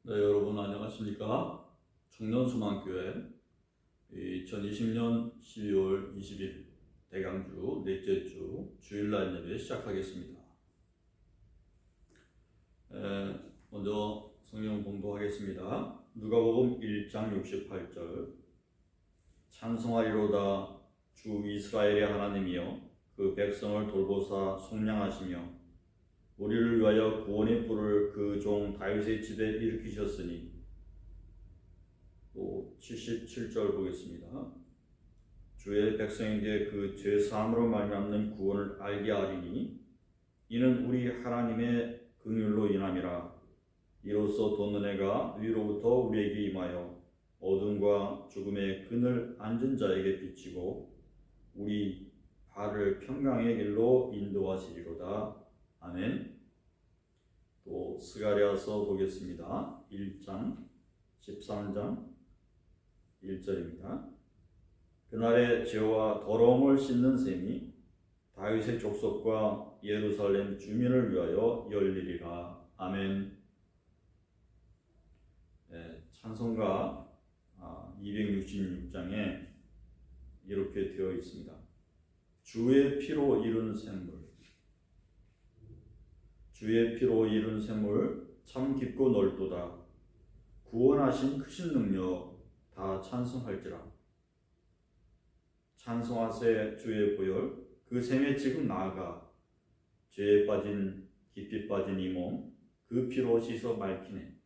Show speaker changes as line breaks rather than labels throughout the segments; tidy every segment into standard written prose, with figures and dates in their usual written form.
네, 여러분 안녕하십니까? 청년수망교회 2020년 12월 20일 대강주 넷째 주 주일날 예배 시작하겠습니다. 먼저 성경 공부하겠습니다. 누가복음 1장 68절 찬송하리로다 주 이스라엘의 하나님이여 그 백성을 돌보사 속량하시며 우리를 위하여 구원의 뿔을 그 종 다윗의 집에 일으키셨으니. 또 77절 보겠습니다. 주의 백성에게 그 죄사함으로 말미암는 구원을 알게 하리니 이는 우리 하나님의 긍휼로 인함이라. 이로써 돋는 해가 위로부터 우리에게 임하여 어둠과 죽음의 그늘 앉은 자에게 비치고 우리 발을 평강의 길로 인도하시리로다. 아멘. 또 스가랴서 보겠습니다. 1장 13장 1절입니다. 그날의 죄와 더러움을 씻는 셈이 다윗의 족속과 예루살렘 주민을 위하여 열리리라. 아멘. 찬송가 266장에 이렇게 되어 있습니다. 주의 피로 이룬 샘물, 주의 피로 이룬 샘물 참 깊고 넓도다. 구원하신 크신 능력 다 찬송할지라. 찬송하세 주의 보혈 그 샘에 지금 나아가 죄에 빠진 깊이 빠진 이 몸 그 피로 씻어 맑히네.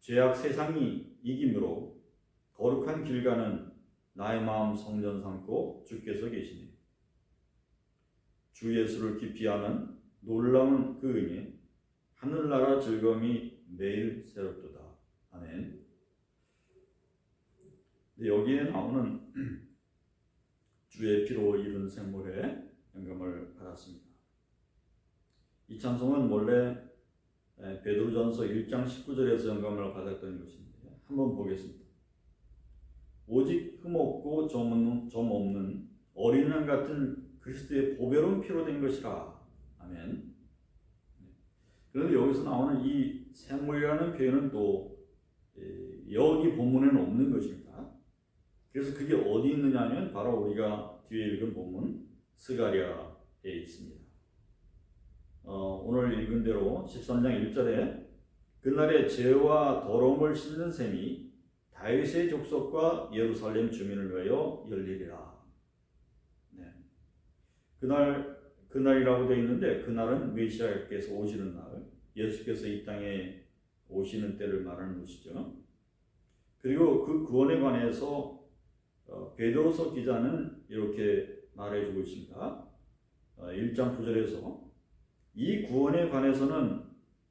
죄악 세상이 이김으로 거룩한 길 가는 나의 마음 성전 삼고 주께서 계시네. 주 예수를 깊이 아는 놀라운 그 은혜 하늘나라 즐거움이 매일 새롭도다. 아멘. 여기에 나오는 주의 피로 이룬 샘물에 영감을 받았습니다. 이 찬송은 원래 베드로전서 1장 19절에서 영감을 받았던 것인데 한번 보겠습니다. 오직 흠없고 점 없는 어린 양 같은 그리스도의 보배로운 피로 된 것이라. 아멘. 그런데 여기서 나오는 이 샘물이라는 표현은 또 여기 본문에는 없는 것입니다. 그래서 그게 어디 있느냐 하면 바로 우리가 뒤에 읽은 본문 스가랴에 있습니다. 오늘 읽은 대로 13장 1절에 그날의 죄와 더러움을 씻는 셈이 다윗의 족속과 예루살렘 주민을 위하여 열리리라. 네. 그날이라고 되어 있는데 그날은 메시아께서 오시는 날, 예수께서 이 땅에 오시는 때를 말하는 것이죠. 그리고 그 구원에 관해서 베드로서 기자는 이렇게 말해주고 있습니다. 1장 9절에서 이 구원에 관해서는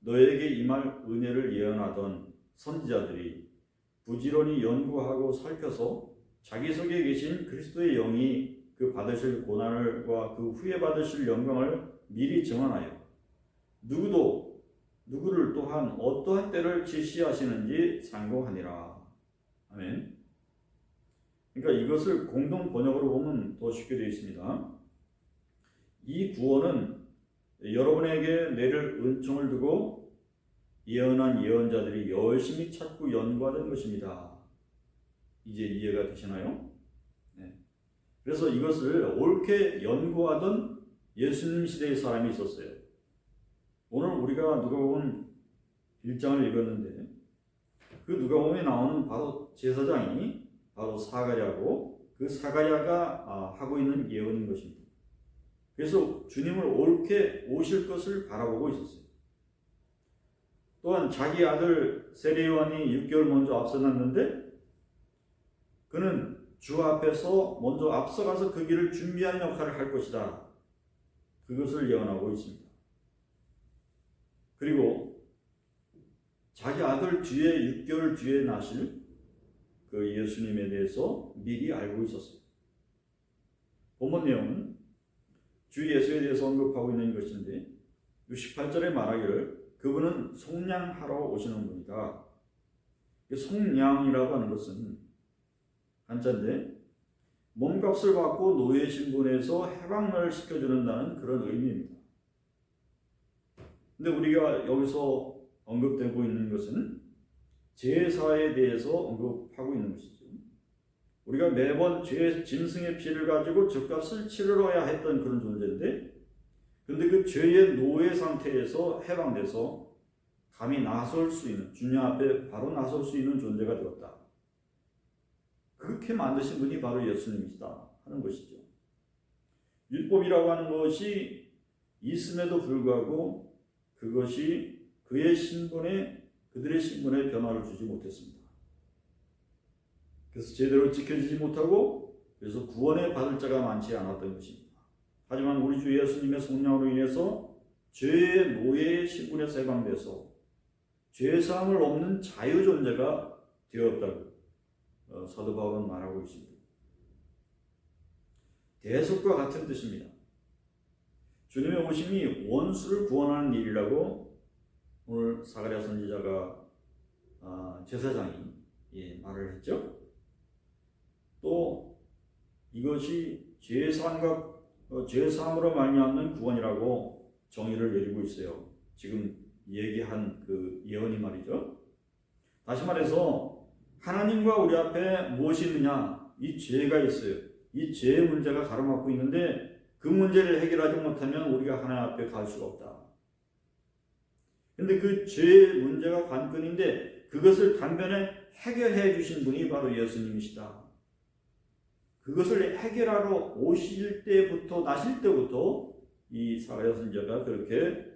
너에게 임할 은혜를 예언하던 선지자들이 부지런히 연구하고 살펴서 자기 속에 계신 그리스도의 영이 그 받으실 고난과 그 후에 받으실 영광을 미리 증언하여 누구를 또한 어떠한 때를 지시하시는지 상고하니라. 아멘. 그러니까 이것을 공동 번역으로 보면 더 쉽게 되어 있습니다. 이 구원은 여러분에게 내릴 은총을 두고 예언한 예언자들이 열심히 찾고 연구하던 것입니다. 이제 이해가 되시나요? 네. 그래서 이것을 옳게 연구하던 예수님 시대의 사람이 있었어요. 오늘 우리가 누가복음 1장을 읽었는데 그 누가복음에 나오는 바로 제사장이 바로 사가랴고 그 사가랴가 하고 있는 예언인 것입니다. 그래서 주님을 옳게 오실 것을 바라보고 있었어요. 또한 자기 아들 세례요한이 6개월 먼저 앞서났는데 그는 주 앞에서 먼저 앞서가서 그 길을 준비하는 역할을 할 것이다. 그것을 예언하고 있습니다. 그리고 자기 아들 뒤에 6개월 뒤에 나실 그 예수님에 대해서 미리 알고 있었어요. 본문 내용은 주 예수에 대해서 언급하고 있는 것인데 68절에 말하기를 그분은 속량하러 오시는 분이다. 속량이라고 하는 것은 한자인데 몸값을 받고 노예 신분에서 해방을 시켜주는다는 그런 의미입니다. 근데 우리가 여기서 언급되고 있는 것은 제사에 대해서 언급하고 있는 것이죠. 우리가 매번 죄 짐승의 피를 가지고 죗값을 치르러야 했던 그런 존재인데, 근데 그 죄의 노예 상태에서 해방돼서 감히 나설 수 있는, 주님 앞에 바로 나설 수 있는 존재가 되었다. 그렇게 만드신 분이 바로 예수님이시다 하는 것이죠. 율법이라고 하는 것이 있음에도 불구하고 그것이 그들의 신분에 변화를 주지 못했습니다. 그래서 제대로 지켜지지 못하고, 그래서 구원에 받을 자가 많지 않았던 것입니다. 하지만 우리 주 예수님의 성령으로 인해서 죄의 노예의 신분에서 해방돼서 죄사함을 없는 자유 존재가 되었다고 사도 바울은 말하고 있습니다. 대속과 같은 뜻입니다. 주님의 오심이 원수를 구원하는 일이라고 오늘 사가랴 선지자가 제사장이 말을 했죠. 또 이것이 죄사함으로 말미암는 구원이라고 정의를 내리고 있어요. 지금 얘기한 그 예언이 말이죠. 다시 말해서 하나님과 우리 앞에 무엇이 있느냐? 이 죄가 있어요. 이 죄의 문제가 가로막고 있는데 그 문제를 해결하지 못하면 우리가 하나님 앞에 갈 수가 없다. 근데 그 죄의 문제가 관건인데 그것을 단번에 해결해 주신 분이 바로 예수님이시다. 그것을 해결하러 오실 때부터, 나실 때부터 이 사가랴 선지자가 그렇게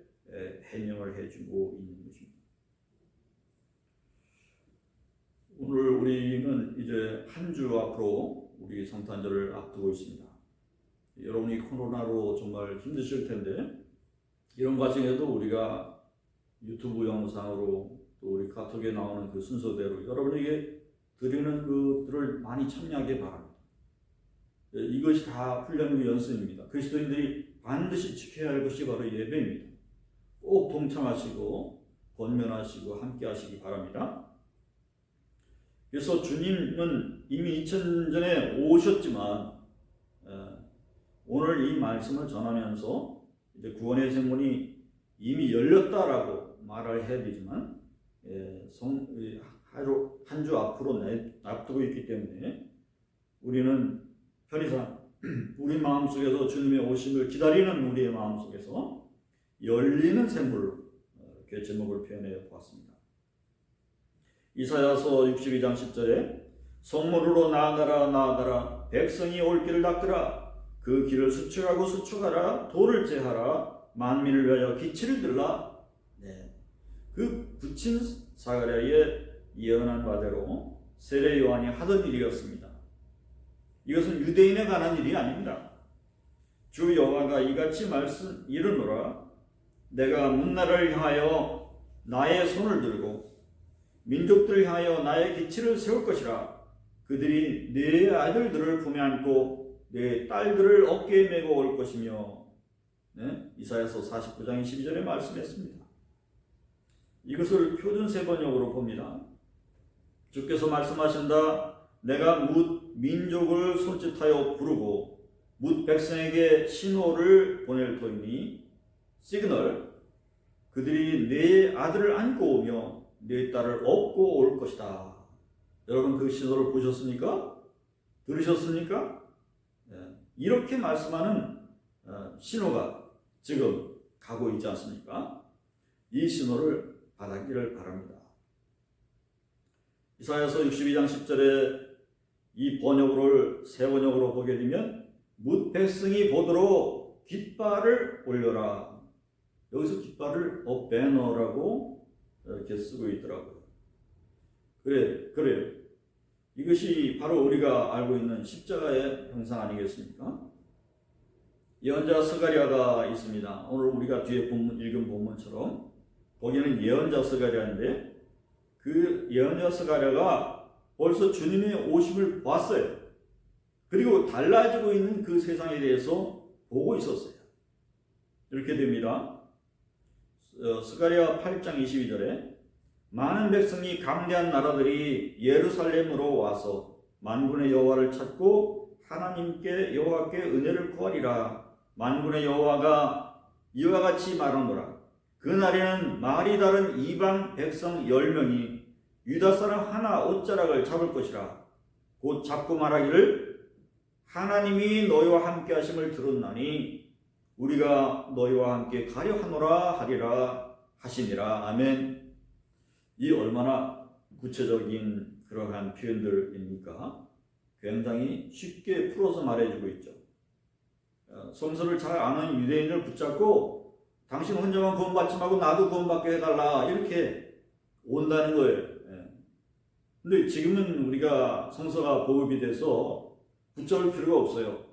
해명을 해주고 있는 것입니다. 오늘 우리는 이제 한 주 앞으로 우리 성탄절을 앞두고 있습니다. 여러분이 코로나로 정말 힘드실 텐데 이런 과정에도 우리가 유튜브 영상으로 또 우리 카톡에 나오는 그 순서대로 여러분에게 드리는 것들을 많이 참여하기 바랍니다. 이것이 다 훈련의 연습입니다. 그리스도인들이 반드시 지켜야 할 것이 바로 예배입니다. 꼭 동참하시고 권면하시고 함께 하시기 바랍니다. 그래서 주님은 이미 2000년 전에 오셨지만 오늘 이 말씀을 전하면서 이제 구원의 생문이 이미 열렸다라고 말을 해야 되지만 한 주 앞으로 앞두고 있기 때문에 우리는 편의상 우리 마음속에서 주님의 오심을 기다리는 우리의 마음속에서 열리는 샘물로 이렇게 제목을 표현해 보았습니다. 이사야서 62장 10절에 성문으로 나아가라 나아가라 백성이 올 길을 닦으라 그 길을 수축하고 수축하라 돌을 제하라 만민을 위하여 기치를 들라. 그 붙인 사가랴의 예언한 바대로 세례 요한이 하던 일이었습니다. 이것은 유대인에 관한 일이 아닙니다. 주 여호와가 이같이 이르노라 내가 문나라를 향하여 나의 손을 들고 민족들을 향하여 나의 기치를 세울 것이라. 그들이 내 아들들을 품에 안고 내 딸들을 어깨에 메고 올 것이며. 이사야서 49장 12절에 말씀했습니다. 이것을 표준세 번역으로 봅니다. 주께서 말씀하신다. 내가 뭇 민족을 손짓하여 부르고 뭇 백성에게 신호를 보낼 터이니 시그널 그들이 내 아들을 안고 오며 내 딸을 업고 올 것이다. 여러분 그 신호를 보셨습니까? 들으셨습니까? 이렇게 말씀하는 신호가 지금 가고 있지 않습니까? 이 신호를 받았기를 바랍니다. 이사야서 62장 10절에 이 번역을 새 번역으로 보게 되면 뭇 백성이 보도록 깃발을 올려라. 여기서 깃발을 배너라고 이렇게 쓰고 있더라고요. 그래요. 이것이 바로 우리가 알고 있는 십자가의 형상 아니겠습니까? 예언자 스가랴가 있습니다. 오늘 우리가 뒤에 읽은 본문처럼 거기는 예언자 스가랴인데 그 예언자 스가랴가 벌써 주님의 오심을 봤어요. 그리고 달라지고 있는 그 세상에 대해서 보고 있었어요. 이렇게 됩니다. 스가랴 8장 22절에 많은 백성이 강대한 나라들이 예루살렘으로 와서 만군의 여호와를 찾고 하나님께 여호와께 은혜를 구하리라. 만군의 여호와가 이와 같이 말하노라. 그날에는 말이 다른 이방 백성 10명이 유다 사람 하나 옷자락을 잡을 것이라. 곧 잡고 말하기를 하나님이 너희와 함께 하심을 들었나니 우리가 너희와 함께 가려 하노라 하리라 하시니라. 아멘. 이 얼마나 구체적인 그러한 표현들입니까? 굉장히 쉽게 풀어서 말해주고 있죠. 성서를 잘 아는 유대인을 붙잡고 당신 혼자만 구원받지 말고 나도 구원받게 해달라 이렇게 온다는 거예요. 근데 지금은 우리가 성서가 보급이 돼서 붙잡을 필요가 없어요.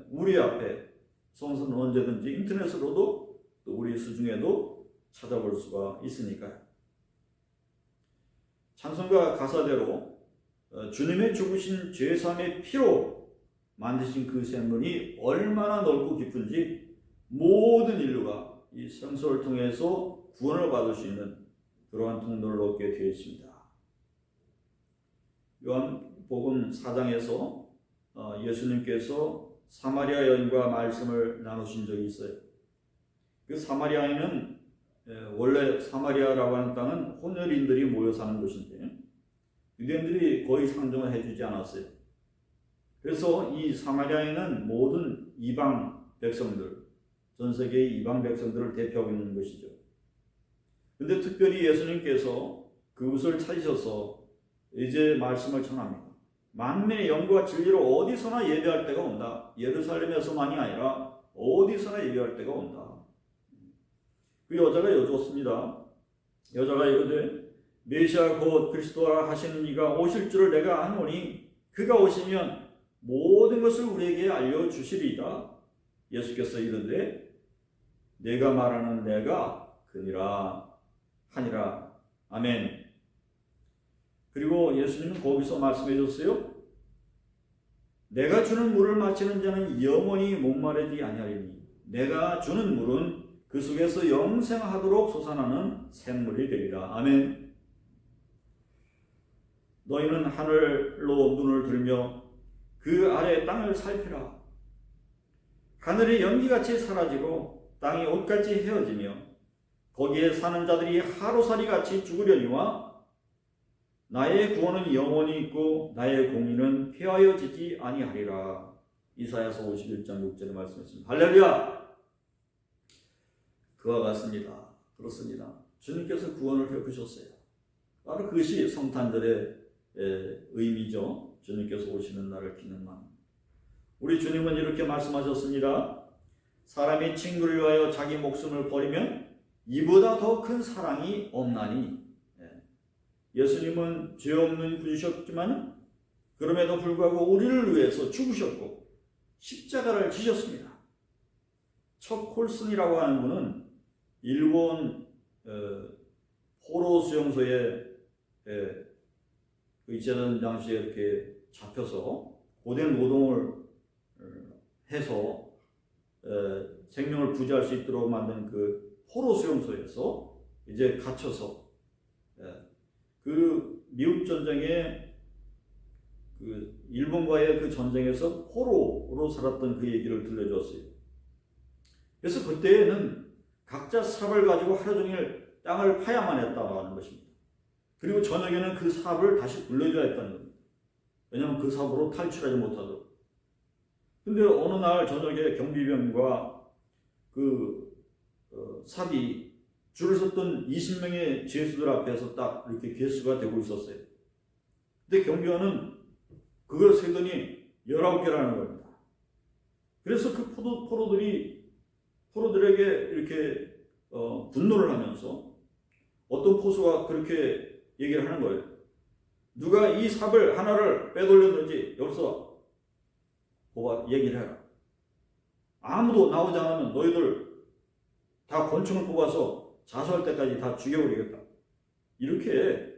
우리 앞에 성서는 언제든지 인터넷으로도 또 우리 수중에도 찾아볼 수가 있으니까요. 찬송가 가사대로 주님의 죽으신 죄사함의 피로 만드신 그 샘물이 얼마나 넓고 깊은지 모든 인류가 이 성서를 통해서 구원을 받을 수 있는 그러한 통로를 얻게 되어 있습니다. 요한복음 4장에서 예수님께서 사마리아 여인과 말씀을 나누신 적이 있어요. 그 사마리아인은 원래 사마리아라고 하는 땅은 혼혈인들이 모여 사는 곳인데 유대인들이 거의 상종을 해주지 않았어요. 그래서 이 사마리아인은 모든 이방 백성들, 전 세계의 이방 백성들을 대표하고 있는 것이죠. 근데 특별히 예수님께서 그곳을 찾으셔서 이제 말씀을 전합니다. 만민의 영과 진리로 어디서나 예배할 때가 온다. 예루살렘에서만이 아니라 어디서나 예배할 때가 온다. 그 여자가 여쭈었습니다. 여자가 이르되 메시아 곧 그리스도라 하시는 이가 오실 줄을 내가 아노니 그가 오시면 모든 것을 우리에게 알려주시리이다. 예수께서 이르되 내가 말하는 내가 그니라 하니라. 아멘. 그리고 예수님은 거기서 말씀해 줬어요. 내가 주는 물을 마시는 자는 영원히 목마르지 아니하리니 내가 주는 물은 그 속에서 영생하도록 솟아나는 샘물이 되리라. 아멘. 너희는 하늘로 눈을 들며 그 아래 땅을 살피라. 하늘이 연기같이 사라지고 땅이 옷같이 헤어지며 거기에 사는 자들이 하루살이같이 죽으려니와 나의 구원은 영원히 있고 나의 공의는 폐하여지지 아니하리라. 이사야서 51장 6절에 말씀했습니다. 할렐루야. 그와 같습니다. 그렇습니다. 주님께서 구원을 베푸셨어요. 바로 그것이 성탄절의 의미죠. 주님께서 오시는 날을 기념하는. 우리 주님은 이렇게 말씀하셨습니다. 사람이 친구를 위하여 자기 목숨을 버리면 이보다 더 큰 사랑이 없나니. 예수님은 죄 없는 분이셨지만 그럼에도 불구하고 우리를 위해서 죽으셨고 십자가를 지셨습니다. 척 콜슨이라고 하는 분은 일본 포로 수용소에 있던 당시에 이렇게 잡혀서 고된 노동을 해서 생명을 부지할 수 있도록 만든 그 포로 수용소에서 이제 갇혀서 그 미국 전쟁에 그 일본과의 그 전쟁에서 포로로 살았던 그 얘기를 들려줬어요. 그래서 그때에는 각자 삽을 가지고 하루 종일 땅을 파야만 했다고 하는 것입니다. 그리고 저녁에는 그 삽을 다시 굴려줘야 했다는 겁니다. 왜냐하면 그 삽으로 탈출하지 못하도록. 근데 어느 날 저녁에 경비병과 그 삽이 줄을 섰던 20명의 죄수들 앞에서 딱 이렇게 개수가 되고 있었어요. 근데 경비원은 그걸 세더니 19개라는 겁니다. 그래서 그 포로들에게 이렇게 분노를 하면서 어떤 포수가 그렇게 얘기를 하는 거예요. 누가 이 삽을 하나를 빼돌렸는지 여기서 얘기를 해라. 아무도 나오지 않으면 너희들 다 권총을 뽑아서 자수할 때까지 다 죽여버리겠다. 이렇게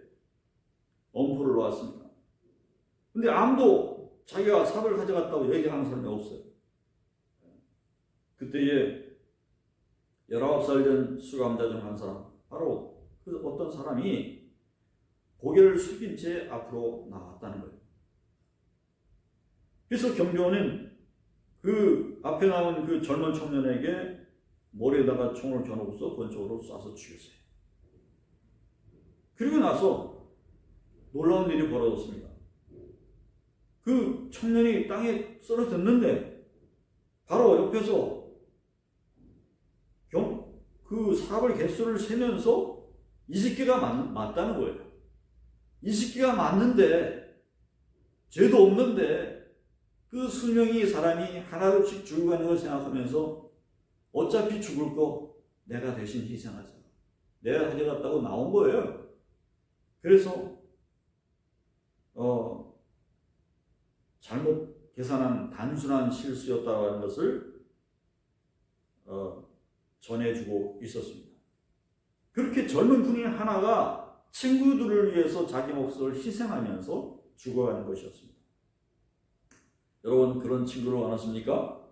엄포를 놓았습니다. 근데 아무도 자기가 삽을 가져갔다고 얘기하는 사람이 없어요. 그때에 19살 된 수감자 중 한 사람, 바로 그 어떤 사람이 고개를 숙인 채 앞으로 나왔다는 거예요. 그래서 경비원은 그 앞에 나온 그 젊은 청년에게 머리에다가 총을 겨누고서 권총으로 쏴서 죽였어요. 그리고 나서 놀라운 일이 벌어졌습니다. 그 청년이 땅에 쓰러졌는데 바로 옆에서 그 사람의 개수를 세면서 20개가 맞다는 거예요. 20개가 맞는데 죄도 없는데 그 수명이 사람이 하나둘씩 죽어가는 걸 생각하면서 어차피 죽을 거 내가 대신 희생하자. 내가 가져갔다고 나온 거예요. 그래서 잘못 계산한 단순한 실수였다는 것을 전해주고 있었습니다. 그렇게 젊은 군인 하나가 친구들을 위해서 자기 몫을 희생하면서 죽어가는 것이었습니다. 여러분, 그런 친구를 원하십니까?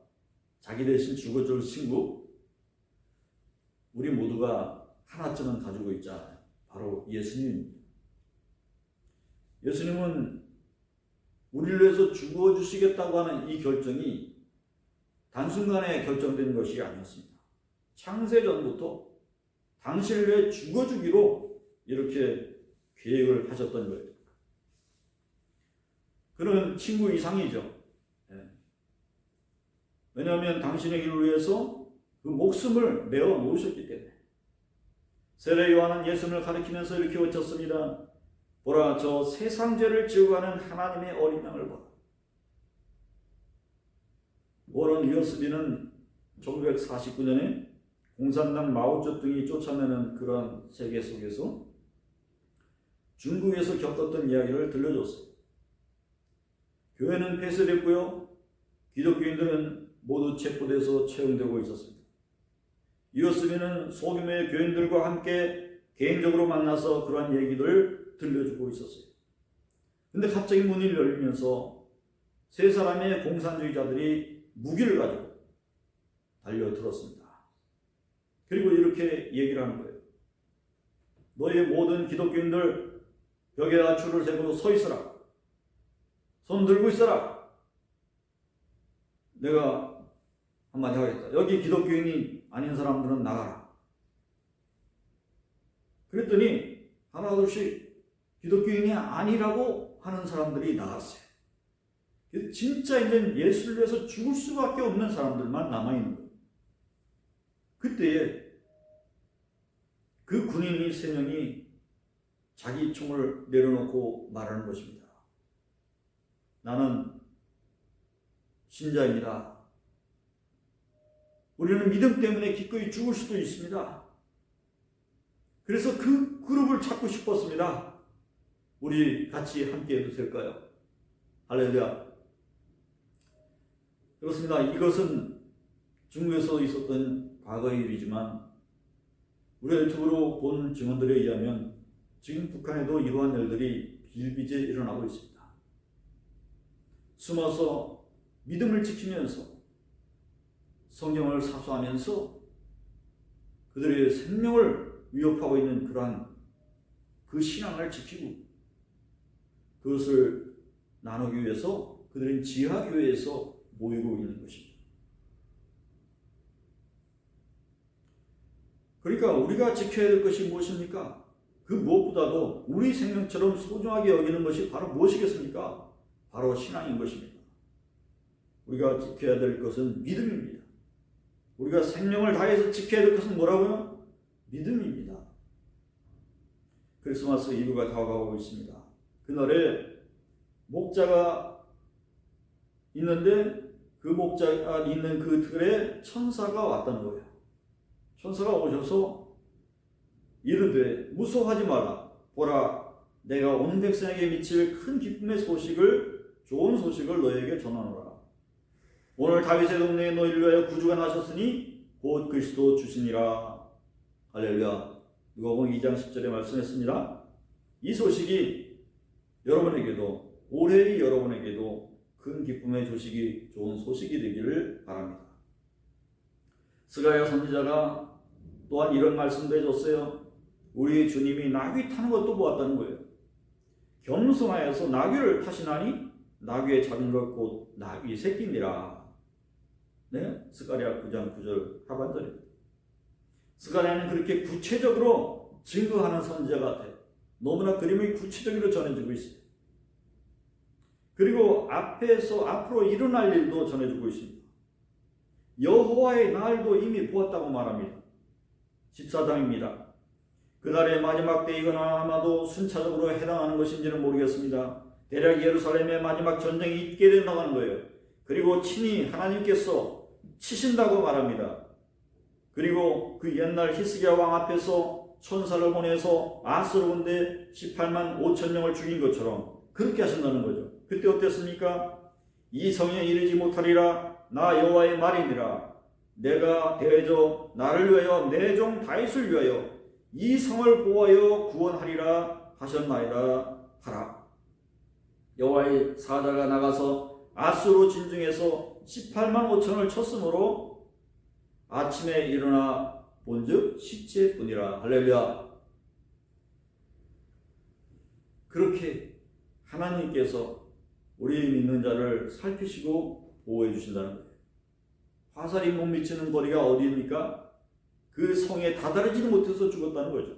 자기 대신 죽어줄 친구? 우리 모두가 하나쯤은 가지고 있잖아요. 바로 예수님입니다. 예수님은 우리를 위해서 죽어주시겠다고 하는 이 결정이 단순간에 결정된 것이 아니었습니다. 창세전부터 당신을 위해 죽어주기로 이렇게 계획을 하셨던 거예요. 그런 친구 이상이죠. 왜냐하면 당신의 길을 위해서 그 목숨을 내어 놓으셨기 때문에. 세례 요한은 예수님을 가리키면서 이렇게 외쳤습니다. 보라, 저 세상 죄를 지어가는 하나님의 어린 양을 보라. 워런 위어스비는 1949년에 공산당 마오쩌둥이 쫓아내는 그런 세계 속에서 중국에서 겪었던 이야기를 들려줬어요. 교회는 폐쇄됐고요. 기독교인들은 모두 체포돼서 채용되고 있었습니다. 위어스비는 소규모의 교인들과 함께 개인적으로 만나서 그러한 얘기를 들려주고 있었어요. 근데 갑자기 문이 열리면서 세 사람의 공산주의자들이 무기를 가지고 달려들었습니다. 그리고 이렇게 얘기를 하는 거예요. 너희 모든 기독교인들 벽에다 줄을 세고 서 있어라. 손 들고 있어라. 내가 한마디 하겠다. 여기 기독교인이 아닌 사람들은 나가라. 그랬더니 하나둘씩 기독교인이 아니라고 하는 사람들이 나갔어요. 진짜 이제 예수를 위해서 죽을 수밖에 없는 사람들만 남아있는 거예요. 그때에 그 군인이 3명이 자기 총을 내려놓고 말하는 것입니다. 나는 신자입니다. 우리는 믿음 때문에 기꺼이 죽을 수도 있습니다. 그래서 그 그룹을 찾고 싶었습니다. 우리 같이 함께 해도 될까요? 할렐루야. 그렇습니다. 이것은 중국에서 있었던 과거의 일이지만 우리가 유튜브로 본 증언들에 의하면 지금 북한에도 이러한 일들이 비일비재 일어나고 있습니다. 숨어서 믿음을 지키면서 성경을 사수하면서 그들의 생명을 위협하고 있는 그러한 그 신앙을 지키고 그것을 나누기 위해서 그들은 지하교회에서 모이고 있는 것입니다. 그러니까 우리가 지켜야 될 것이 무엇입니까? 그 무엇보다도 우리 생명처럼 소중하게 여기는 것이 바로 무엇이겠습니까? 바로 신앙인 것입니다. 우리가 지켜야 될 것은 믿음입니다. 우리가 생명을 다해서 지켜야 될 것은 뭐라고요? 믿음입니다. 크리스마스 이브가 다가오고 있습니다. 그날에 목자가 있는데 그 목자가 있는 그 틀에 천사가 왔다는 거예요. 천사가 오셔서 이르되 무서워하지 말라. 보라, 내가 온 백성에게 미칠 큰 기쁨의 소식을, 좋은 소식을 너에게 전하노라. 오늘 다윗의 동네에 너희를 위하여 구주가 나셨으니 곧 그리스도 주시니라. 할렐루야. 누가복음 2장 10절에 말씀했습니다. 이 소식이 여러분에게도, 올해의 여러분에게도 큰 기쁨의 소식이, 좋은 소식이 되기를 바랍니다. 스가랴 선지자가 또한 이런 말씀도 해줬어요. 우리 주님이 나귀 타는 것도 보았다는 거예요. 겸손하여서 나귀를 타시나니 나귀의 작은 것 곧 나귀 새끼니라. 네, 스가랴 9장 9절 하반절입니다. 스가랴는 그렇게 구체적으로 증거하는 선지자 같아요. 너무나 그림이 구체적으로 전해지고 있습니다. 그리고 앞으로 일어날 일도 전해주고 있습니다. 여호와의 날도 이미 보았다고 말합니다. 14장입니다. 그날의 마지막 때이거나 아마도 순차적으로 해당하는 것인지는 모르겠습니다. 대략 예루살렘의 마지막 전쟁이 있게 된다고 하는 거예요. 그리고 친히 하나님께서 치신다고 말합니다. 그리고 그 옛날 히스기야 왕 앞에서 천사를 보내서 아스로운데 18만 5천 명을 죽인 것처럼 그렇게 하신다는 거죠. 그때 어땠습니까? 이 성에 이르지 못하리라. 나 여호와의 말이니라. 내가 대저 나를 위하여 내 종 다윗을 위하여 이 성을 보호하여 구원하리라 하셨나이다 하라. 여호와의 사자가 나가서 아수로 진중에서 18만 5천을 쳤으므로 아침에 일어나 본즉 시체뿐이라. 할렐루야. 그렇게 하나님께서 우리 믿는 자를 살피시고 보호해 주신다는 거예요. 화살이 못 미치는 거리가 어디입니까? 그 성에 다다르지 못해서 죽었다는 거죠.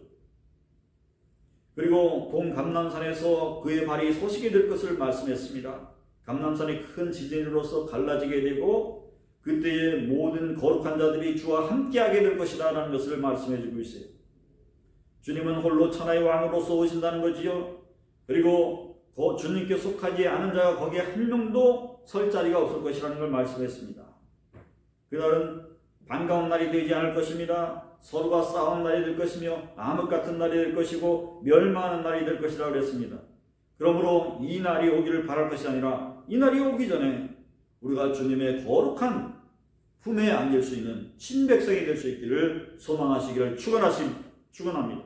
그리고 동감람산에서 그의 발이 서시게 될 것을 말씀했습니다. 감람산이 큰 지진으로서 갈라지게 되고 그때에 모든 거룩한 자들이 주와 함께하게 될 것이다 라는 것을 말씀해주고 있어요. 주님은 홀로 천하의 왕으로서 오신다는 거지요. 그리고 주님께 속하지 않은 자가 거기에 한 명도 설 자리가 없을 것이라는 걸 말씀했습니다. 그날은 반가운 날이 되지 않을 것입니다. 서로가 싸우는 날이 될 것이며 암흑 같은 날이 될 것이고 멸망하는 날이 될 것이라고 그랬습니다. 그러므로 이 날이 오기를 바랄 것이 아니라 이 날이 오기 전에 우리가 주님의 거룩한 품에 안길 수 있는 친백성이 될 수 있기를 소망하시기를 축원합니다.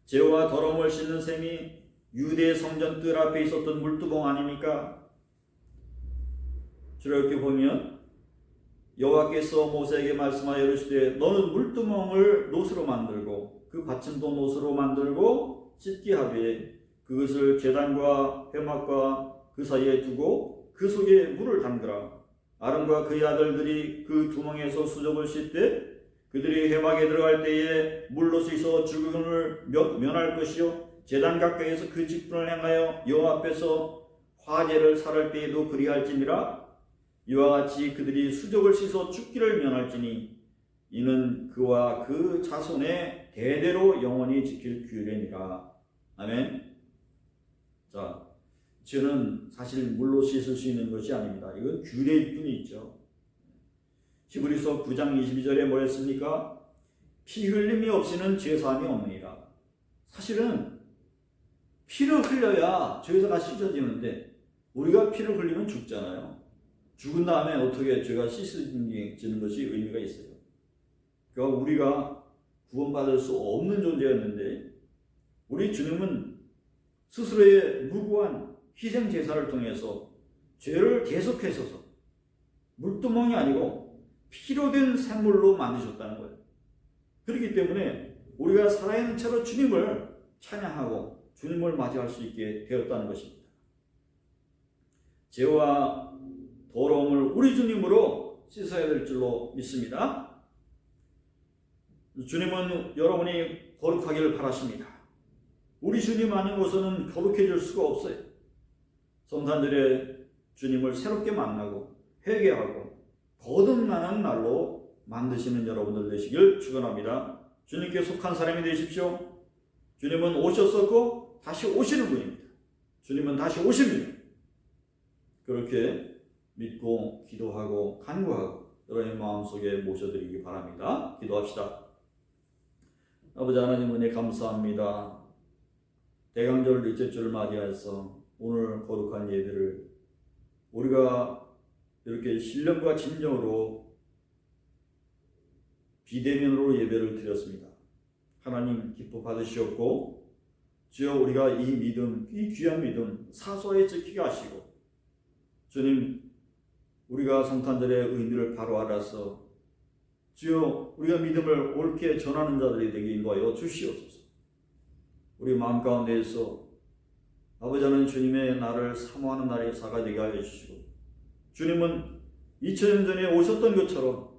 죄와 더러움을 씻는 셈이 유대 성전 뜰 앞에 있었던 물두멍 아닙니까? 이렇게 보면 여호와께서 모세에게 말씀하여 이르시되 너는 물두멍을 노스로 만들고 그 받침도 노스로 만들고 찢게 하되 그것을 제단과 회막과 그 사이에 두고 그 속에 물을 담그라. 아론과 그의 아들들이 그 두멍에서 수족을 씻되 그들이 회막에 들어갈 때에 물로 씻어 죽음을 면할 것이요 제단 가까이에서 그 직분을 행하여 여호와 앞에서 화제를 살할 때에도 그리할지니라. 이와 같이 그들이 수족을 씻어 죽기를 면할지니 이는 그와 그 자손의 대대로 영원히 지킬 규례니라. 아멘. 자, 죄는 사실 물로 씻을 수 있는 것이 아닙니다. 이건 규례일 뿐이죠. 히브리서 9장 22절에 뭐랬습니까? 피 흘림이 없이는 죄사함이 없느니라. 사실은 피를 흘려야 죄가 씻어지는데 우리가 피를 흘리면 죽잖아요. 죽은 다음에 어떻게 죄가 씻어지는 것이 의미가 있어요. 그러니까 우리가 구원받을 수 없는 존재였는데 우리 주님은 스스로의 무고한 희생 제사를 통해서 죄를 계속해서서 물두멍이 아니고 피로 된 샘물로 만드셨다는 거예요. 그렇기 때문에 우리가 살아있는 채로 주님을 찬양하고 주님을 맞이할 수 있게 되었다는 것입니다. 죄와 더러움을 우리 주님으로 씻어야 될 줄로 믿습니다. 주님은 여러분이 거룩하기를 바라십니다. 우리 주님 아닌 곳은 거룩해질 수가 없어요. 성탄절에 주님을 새롭게 만나고 회개하고 거듭나는 날로 만드시는 여러분들 되시길 축원합니다. 주님께 속한 사람이 되십시오. 주님은 오셨었고 다시 오시는 분입니다. 주님은 다시 오십니다. 그렇게 믿고 기도하고 간구하고 여러분의 마음속에 모셔드리기 바랍니다. 기도합시다. 아버지 하나님 은혜 감사합니다. 대강절 넷째 주를 맞이해서 오늘 거룩한 예배를 우리가 이렇게 신령과 진정으로 비대면으로 예배를 드렸습니다. 하나님 기뻐 받으시었고 주여 우리가 이 믿음, 이 귀한 믿음 사소하게 지키게 하시고 주님 우리가 성탄절의 의미를 바로 알아서 주여 우리가 믿음을 옳게 전하는 자들이 되게 인도하여 주시옵소서. 우리 마음 가운데에서 아버지 하나님 주님의 나를 사모하는 날이 사가 되게 하여 주시고 주님은 2000년 전에 오셨던 것처럼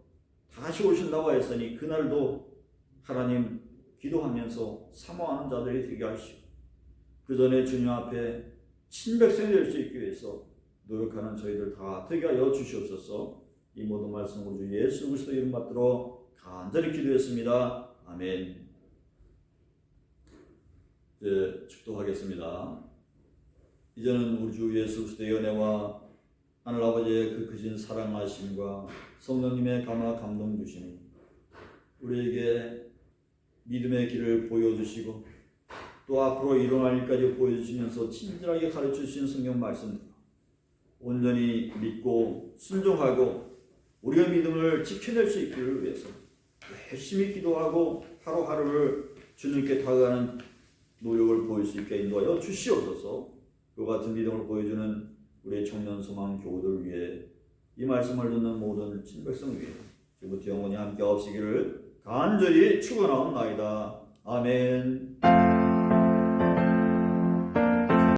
다시 오신다고 했으니 그날도 하나님 기도하면서 사모하는 자들이 되게 하시고 그 전에 주님 앞에 친백성이 될 수 있기 위해서 노력하는 저희들 다 되게 하여 주시옵소서. 이 모든 말씀을 주 예수 그리스도 이름 받들어 간절히 기도했습니다. 아멘. 이제 축도하겠습니다. 이제는 우리 주 예수 그리스도의 은혜와 하늘 아버지의 그 크신 사랑하심과 성령님의 감화 감동 주심이 우리에게 믿음의 길을 보여주시고 또 앞으로 일어날 일까지 보여주시면서 친절하게 가르쳐주신 성경 말씀들 온전히 믿고 순종하고 우리의 믿음을 지켜낼 수 있기를 위해서 열심히 기도하고 하루하루를 주님께 다가가는 노력을 보일 수 있게 인도하여 주시옵소서. 그 같은 믿음을 보여주는 우리의 청년 소망 교우들 위해 이 말씀을 듣는 모든 친백성 위해 지금부터 영원히 함께 하시기를 간절히 축원하옵나이다. 아멘.